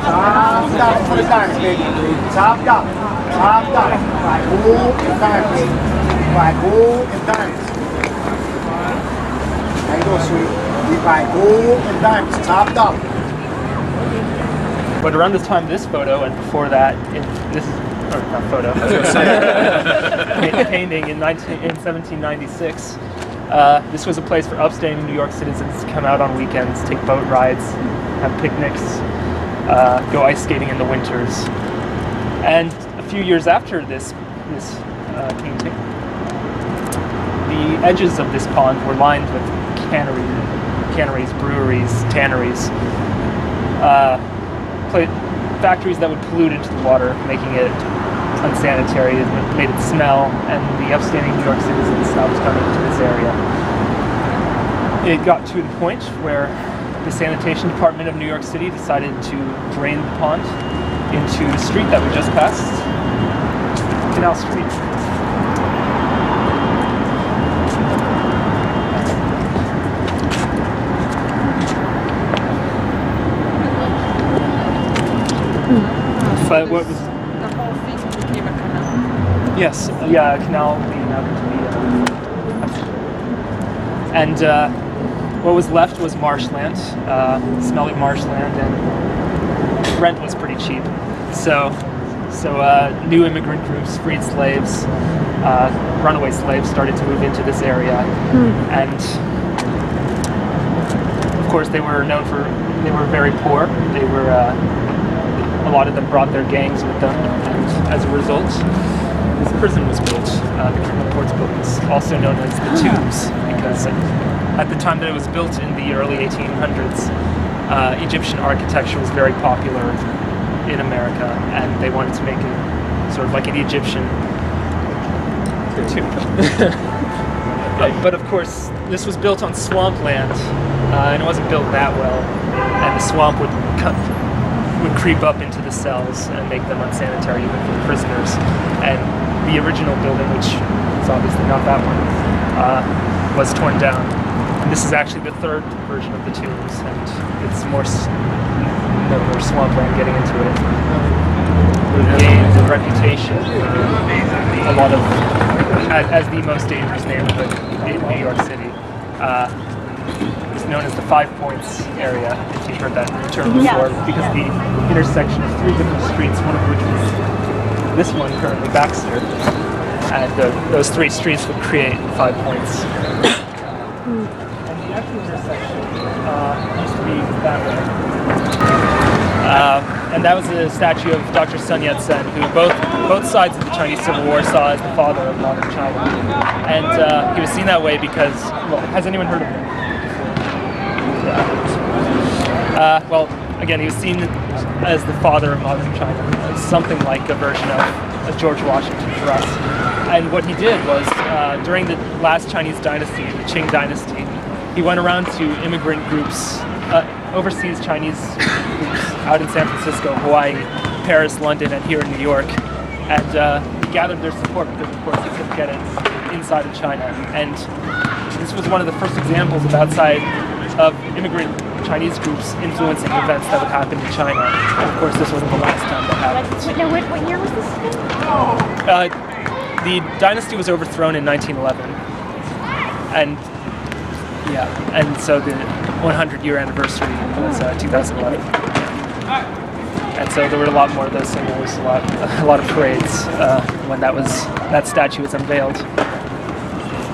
Chopped up for the dance, baby. Chopped up. Chopped up. Like move and dance. Like move and dance. There you go, sweet. Like move and dance. Chopped up. But around the time of this photo, and before that, this is not photo. I was going to say painting in 1796. This was a place for upstanding New York citizens to come out on weekends, take boat rides, have picnics, go ice skating in the winters. And a few years after this painting, the edges of this pond were lined with canneries, breweries, tanneries, factories that would pollute into the water, making it unsanitary. It made it smell, and the upstanding New York citizens stopped coming to this area. It got to the point where the sanitation department of New York City decided to drain the pond into the street that we just passed, Canal Street. But what was... The whole thing became a canal. Yes, yeah, a canal leading out into the... And what was left was marshland, smelly marshland, and rent was pretty cheap. So new immigrant groups, freed slaves, runaway slaves started to move into this area. And of course they were very poor. They were... a lot of them brought their gangs with them, and as a result, this prison was built, the criminal courts buildings, also known as the Tubes, because at the time that it was built in the early 1800s, Egyptian architecture was very popular in America, and they wanted to make it sort of like an Egyptian tomb. But of course, this was built on swampland, and it wasn't built that well, and the swamp would creep up into the cells and make them unsanitary even for the prisoners. And the original building, which is obviously not that one, was torn down. And this is actually the third version of the Tubes, and it's more swampland getting into it. It gained a reputation for a lot of, as the most dangerous neighborhood in New York City. It's known as the 5 Points area, if you've heard that term before, because the intersection of three different streets, one of which is this one currently, Baxter, and those three streets would create 5 Points. And the actual intersection used to be that way. And that was a statue of Dr. Sun Yat-sen, who both sides of the Chinese Civil War saw as the father of modern China. And he was seen that way because, well, has anyone heard of him? Well, again, he was seen as the father of modern China, something like a version of George Washington for us. And what he did was, during the last Chinese dynasty, the Qing dynasty, he went around to immigrant groups, overseas Chinese groups out in San Francisco, Hawaii, Paris, London, and here in New York. And he gathered their support because, of course, he couldn't get it inside of China. And this was one of the first examples of immigrant Chinese groups influencing events that would happen in China. And of course, this wasn't the last time that happened. Now, what year was this? The dynasty was overthrown in 1911, and so the 100-year anniversary was 2011. And so there were a lot more of those singers, a lot of parades when that statue was unveiled.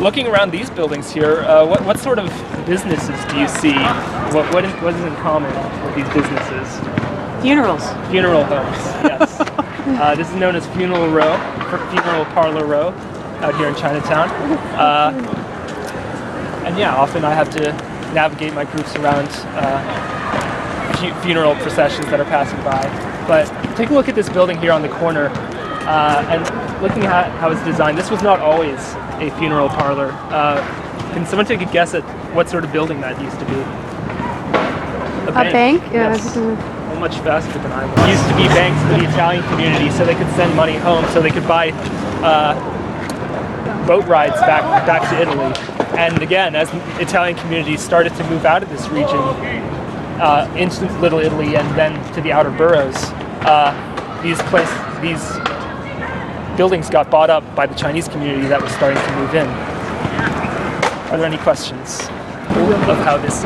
Looking around these buildings here, what sort of businesses do you see? What is in common with these businesses? Funerals. Funeral homes, yes. This is known as Funeral Parlor Row out here in Chinatown. And yeah, often I have to navigate my groups around funeral processions that are passing by. But take a look at this building here on the corner, and looking at how it's designed. This was not always a funeral parlor. Can someone take a guess at what sort of building that used to be? A bank? Yeah. Yes. Well, much faster than I was. It used to be banks for the Italian community, so they could send money home, so they could buy boat rides back to Italy. And again, as Italian communities started to move out of this region, into Little Italy and then to the outer boroughs, these buildings got bought up by the Chinese community that was starting to move in. Are there any questions of how this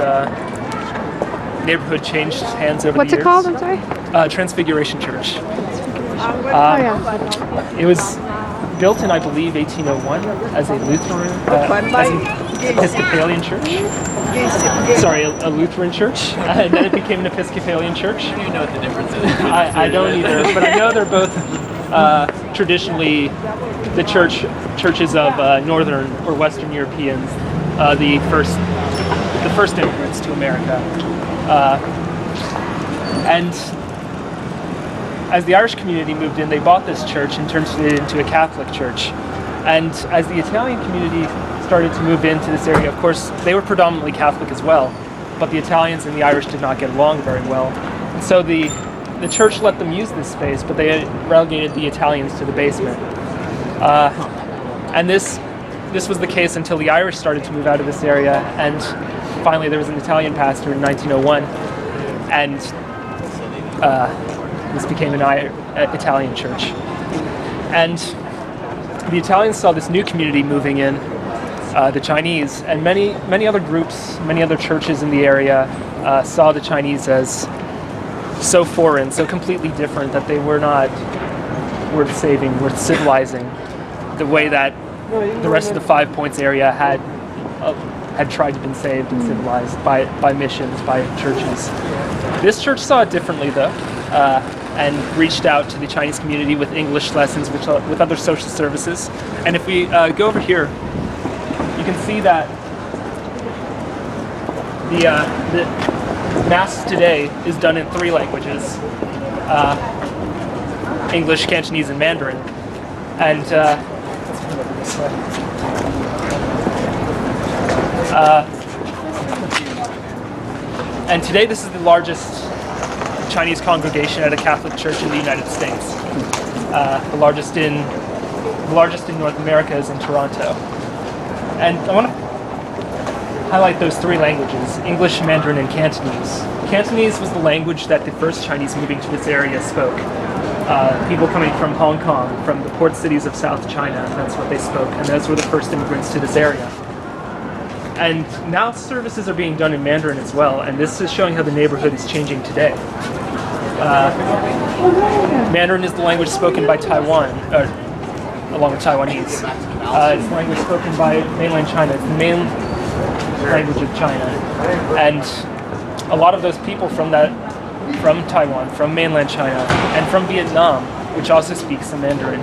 neighborhood changed hands over What's the it years? called? I'm sorry. Transfiguration Church. Oh yeah. It was built in, I believe, 1801 as a Lutheran, as an Episcopalian church. Sorry, a Lutheran church, and then it became an Episcopalian church. Do you know what the difference is? I don't either, but I know they're both traditionally the churches of Northern or Western Europeans, the first immigrants to America, and as the Irish community moved in, they bought this church and turned it into a Catholic church. And as the Italian community started to move into this area, of course, they were predominantly Catholic as well, but the Italians and the Irish did not get along very well. And so the church let them use this space, but they relegated the Italians to the basement. And this was the case until the Irish started to move out of this area, and finally there was an Italian pastor in 1901, and this became an Italian church. And the Italians saw this new community moving in, the Chinese, and many other groups, many other churches in the area saw the Chinese as so foreign, so completely different, that they were not worth saving, worth civilizing, the way that the rest of the 5 Points area had tried to be saved and civilized by missions, by churches. This church saw it differently, though, and reached out to the Chinese community with English lessons, with other social services. And if we go over here, you can see that the Mass today is done in 3 languages, English, Cantonese, and Mandarin. And let's move over this way. And today this is the largest Chinese congregation at a Catholic church in the United States. The largest in North America is in Toronto. And I want to highlight those 3 languages, English, Mandarin, and Cantonese. Cantonese was the language that the first Chinese moving to this area spoke. People coming from Hong Kong, from the port cities of South China, that's what they spoke, and those were the first immigrants to this area. And now services are being done in Mandarin as well, and this is showing how the neighborhood is changing today. Mandarin is the language spoken by Taiwan, along with Taiwanese. It's the language spoken by mainland China. It's the main language of China. And a lot of those people from Taiwan, from mainland China, and from Vietnam, which also speaks some Mandarin,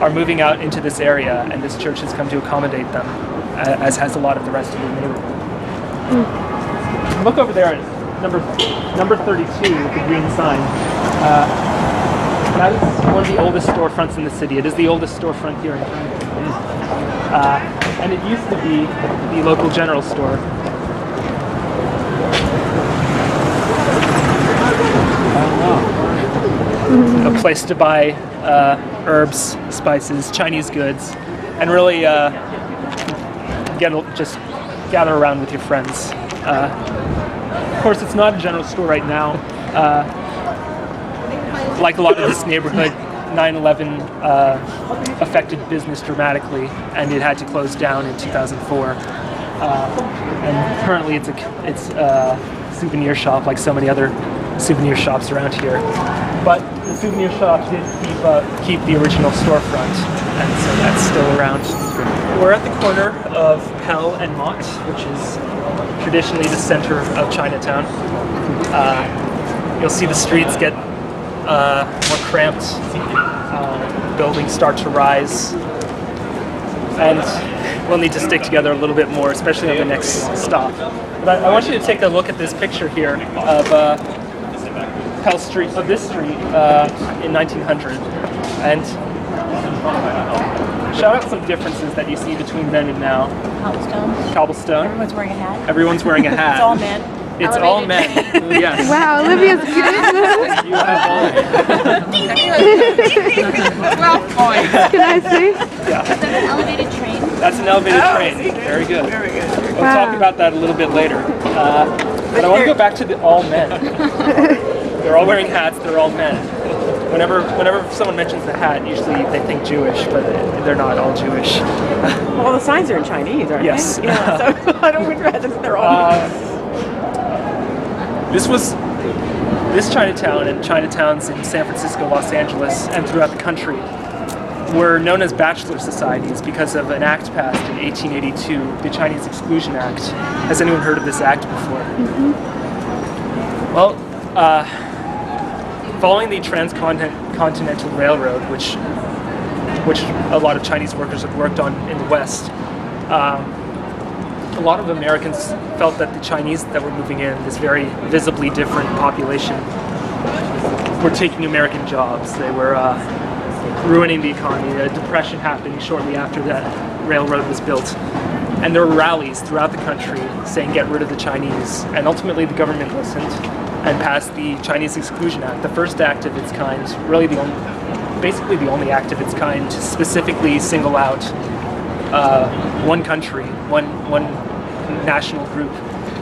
are moving out into this area, and this church has come to accommodate them, as has a lot of the rest of the neighborhood. Look over there at number 32 with the green sign. That is one of the oldest storefronts in the city. It is the oldest storefront here in Chinatown. And it used to be the local general store. A place to buy herbs, spices, Chinese goods, and really just gather around with your friends. Of course, it's not a general store right now. Like a lot of this neighborhood, 9/11 affected business dramatically, and it had to close down in 2004. And currently, it's a souvenir shop, like so many other souvenir shops around here. But the souvenir shop did keep the original storefront, and so that's still around. We're at the corner of Pell and Mott, which is traditionally the center of Chinatown. You'll see the streets get more cramped, buildings start to rise, and we'll need to stick together a little bit more, especially on the next stop. But I want you to take a look at this picture here of Pell Street, of this street in 1900, and shout out some differences that you see between then and now. Cobblestone. Everyone's wearing a hat. Everyone's wearing a hat. It's all men. It's all men. Yes. Wow, Olivia's good. You have all. 12 points. Can I see? Yeah. Is that an elevated train? That's an elevated train. Very good. Very good. We'll talk about that a little bit later. But I want to go back to the all men. They're all wearing hats. They're all men. Whenever someone mentions the hat, usually they think Jewish, but they're not all Jewish. Well, the signs are in Chinese, aren't Yes. they? Yeah. So I don't would rather they're all. This Chinatown and Chinatowns in San Francisco, Los Angeles, and throughout the country were known as bachelor societies because of an act passed in 1882, the Chinese Exclusion Act. Has anyone heard of this act before? Mm-hmm. Well, following the Transcontinental Railroad, which a lot of Chinese workers had worked on in the West, a lot of Americans felt that the Chinese that were moving in, this very visibly different population, were taking American jobs. They were ruining the economy. A depression happened shortly after that railroad was built. And there were rallies throughout the country saying get rid of the Chinese. And ultimately the government listened and passed the Chinese Exclusion Act, the first act of its kind, really basically the only act of its kind to specifically single out one country, one national group,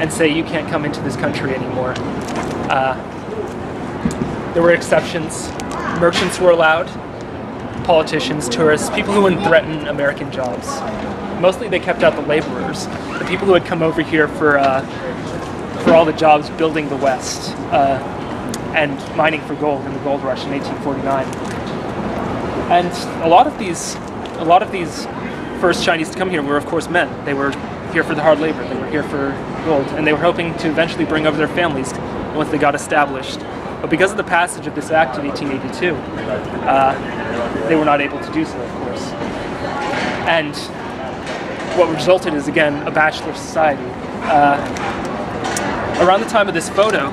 and say you can't come into this country anymore. There were exceptions. Merchants were allowed, politicians, tourists, people who wouldn't threaten American jobs. Mostly they kept out the laborers, the people who had come over here for all the jobs building the West and mining for gold in the gold rush in 1849. And a lot of these first Chinese to come here were, of course, men. They were here for the hard labor. They were here for gold, and they were hoping to eventually bring over their families once they got established. But because of the passage of this act in 1882, they were not able to do so, of course. And what resulted is, again, a bachelor society. Around the time of this photo,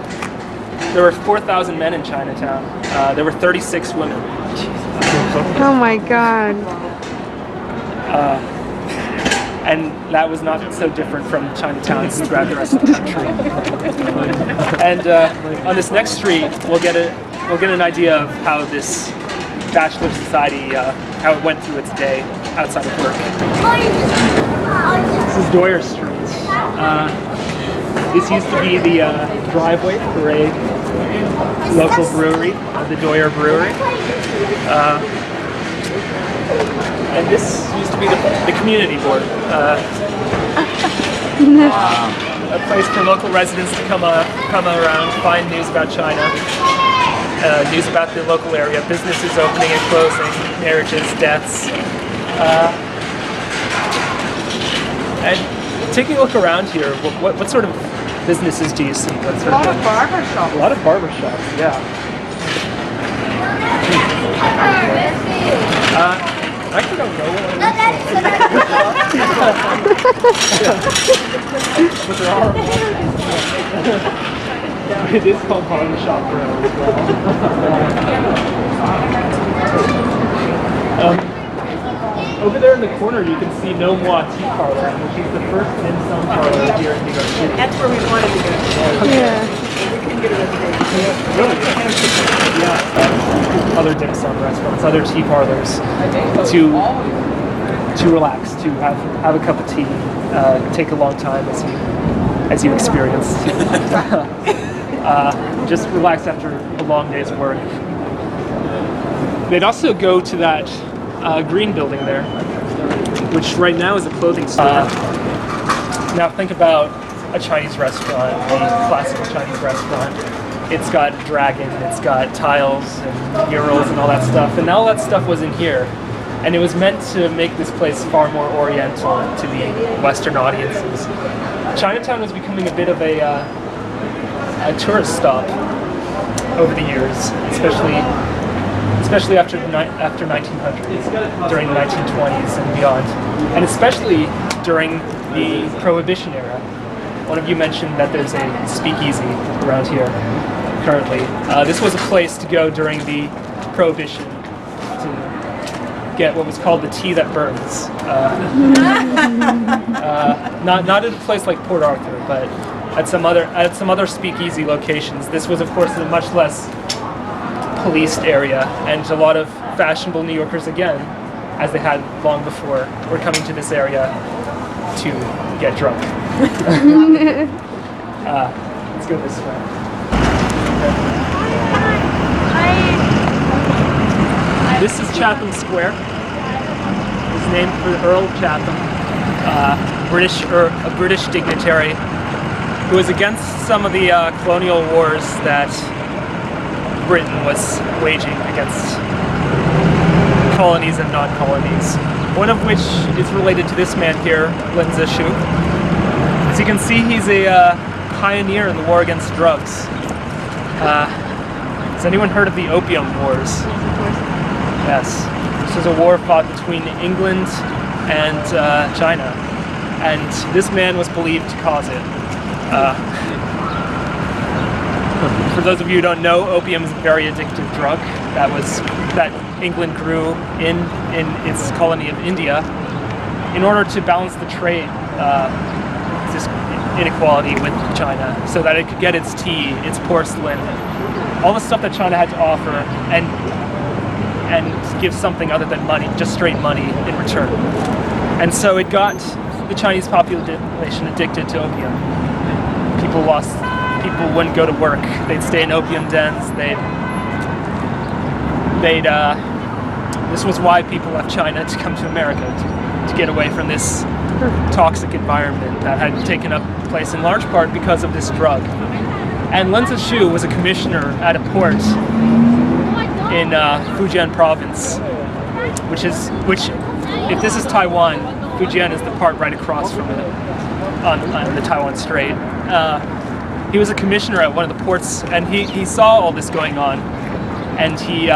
there were 4,000 men in Chinatown. There were 36 women. Oh my God. And that was not so different from Chinatowns throughout the rest of the country. And on this next street, we'll get an idea of how this bachelor society, how it went through its day outside of work. This is Deuter Street. This used to be the driveway for a local brewery, the Deuter Brewery. And this used to be the community board, a place for local residents to come around, find news about China, news about the local area, businesses opening and closing, marriages, deaths. And taking a look around here, what sort of businesses do you see? A lot of barber shops. A lot of barber shops, yeah. I actually don't know what but there are. It is called Barber Shop Row as well. Over there in the corner, you can see No Moi Tea Parlor, which is the first dim sum parlor here in New York City. That's where we wanted to go. Yeah. We couldn't get a reservation. Really? Yeah. Other dim sum restaurants, other tea parlors to relax, to have a cup of tea, take a long time as you experience. Just relax after a long day's work. They'd also go to that green building there, which right now is a clothing store. Now think about a Chinese restaurant, a classical Chinese restaurant. It's got a dragon, it's got tiles and murals and all that stuff, and all that stuff was in here. And it was meant to make this place far more oriental to the Western audiences. Chinatown was becoming a bit of a tourist stop over the years, especially after 1900s, during the 1920s and beyond, and especially during the Prohibition era. One of you mentioned that there's a speakeasy around here currently. This was a place to go during the Prohibition to get what was called the tea that burns. Not at a place like Port Arthur, but at some other speakeasy locations. This was, of course, a much less policed area, and a lot of fashionable New Yorkers, again, as they had long before, were coming to this area to get drunk. go this way. This is Chatham Square. It's named for Earl Chatham, a British dignitary who was against some of the colonial wars that Britain was waging against colonies and non-colonies. One of which is related to this man here, Lin Zexu. As you can see, he's a pioneer in the war against drugs. Has anyone heard of the Opium Wars? Yes. This was a war fought between England and China, and this man was believed to cause it. For those of you who don't know, opium is a very addictive drug that England grew in its colony of India in order to balance the trade this inequality with China, so that it could get its tea, its porcelain, all the stuff that China had to offer, and give something other than money, just straight money in return. And so it got the Chinese population addicted to opium. People wouldn't go to work. They'd stay in opium dens. This was why people left China to come to America, to get away from this toxic environment that had taken up place in large part because of this drug. And Lin Zexu was a commissioner at a port in Fujian province, which if this is Taiwan, Fujian is the part right across from it on the Taiwan Strait. He was a commissioner at one of the ports, and he saw all this going on, and he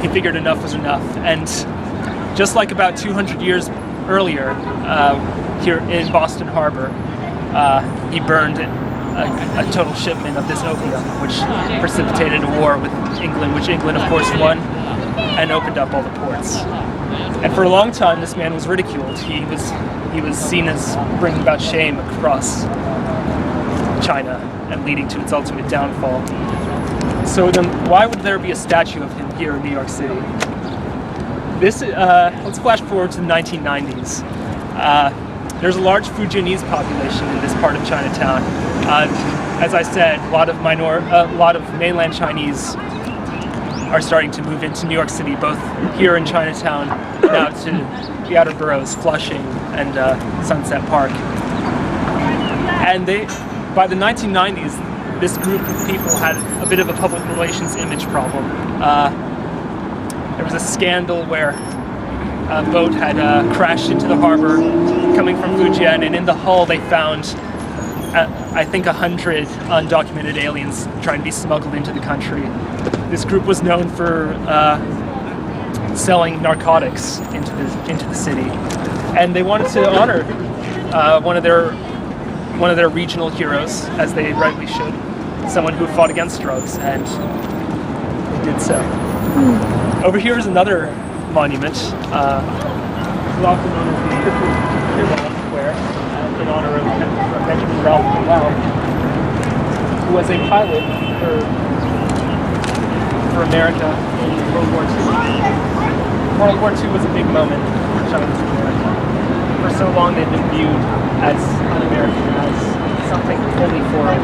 figured enough was enough. And just like about 200 years earlier, here in Boston Harbor, he burned a total shipment of this opium, which precipitated a war with England, which England of course won, and opened up all the ports. And for a long time, this man was ridiculed. He was seen as bringing about shame across China and leading to its ultimate downfall. So then, why would there be a statue of him here in New York City? Let's flash forward to the 1990s. There's a large Fujianese population in this part of Chinatown. As I said, a lot of mainland Chinese are starting to move into New York City, both here in Chinatown, now to the outer boroughs, Flushing and Sunset Park. And by the 1990s, this group of people had a bit of a public relations image problem. There was a scandal where a boat had crashed into the harbor coming from Fujian, and in the hull they found, I think, 100 undocumented aliens trying to be smuggled into the country. This group was known for selling narcotics into the city, and they wanted to honor one of their regional heroes, as they rightly should, someone who fought against drugs, and they did so. Over here is another monument, often known as the Kirwell Square, in honor of Benjamin Ralph Kirwell, who was a pilot for America in World War II. World War II was a big moment for Chinese America. For so long they've been viewed as un-American, as something only foreign.